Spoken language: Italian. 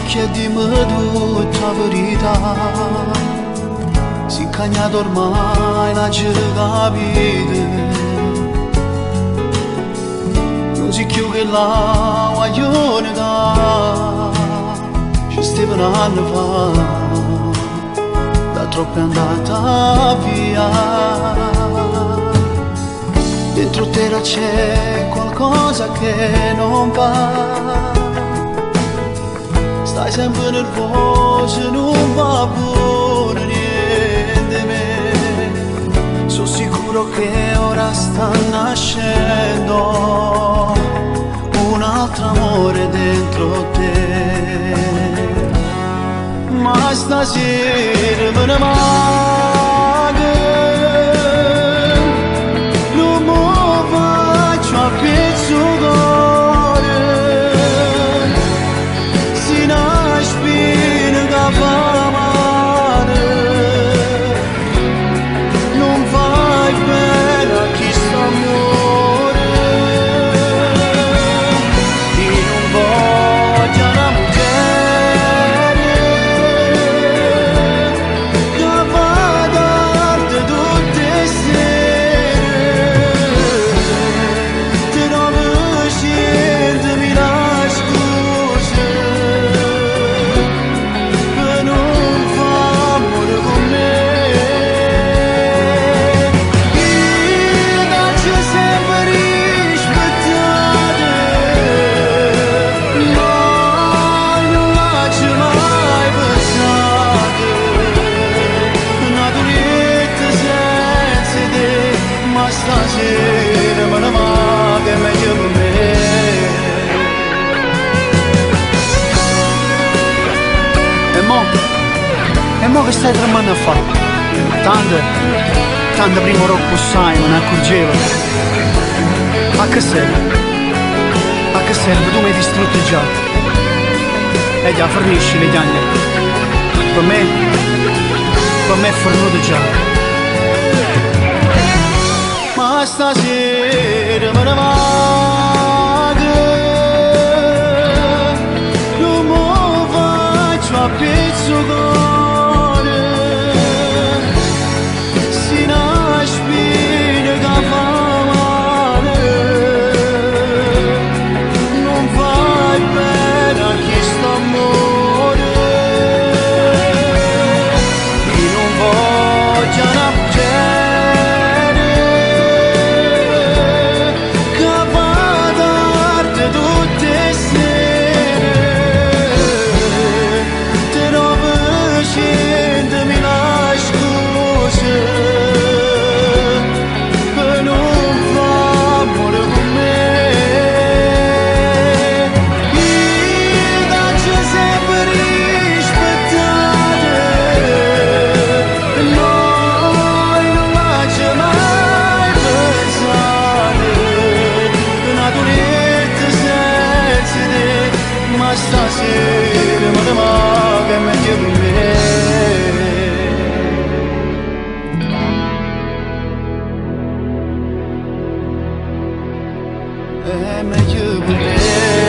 chiedi tua verità, si cagnato ormai la vita, non si chiude la guaglione da, ci stava un anno fa, da troppo è andata via. Dentro terra c'è qualcosa che non va, stai sempre nervoso, non va buono niente me. Sono sicuro che ora sta nascendo un altro amore dentro te, ma stasera me ne manca, non mi faccio a pezzo cuore, si una spina che fa male, non fai bene a chi sta amore, io non voglio una mujer che va a darti tutte le sere, te non sceglietemi la scusa per non fare amore con me. Io dacci sempre rispettare, ma non lascio mai pensare una duretta senza te, ma stasera me ne manca è meglio per me. E mo che stai tremando a fare? Tanto prima Rocco sai, non accorgevo. A che serve? A che serve? Tu mi hai distrutto già. E già, fornisci le chiagne. Per me è fornuto già. Ma stasera me ne manca, non mi faccio a pezzo cuore, si una spina che fa male, non fai bene a chi sta amore, io non voglio una mujer che va a darti tutte le sere, te non sceglietemi la scusa per non fare amore con me. Io dacci sempre rispettare, noi non lascio mai pensare una duretta senza te, ma stasera me ne manca è meglio per me. È meglio per me.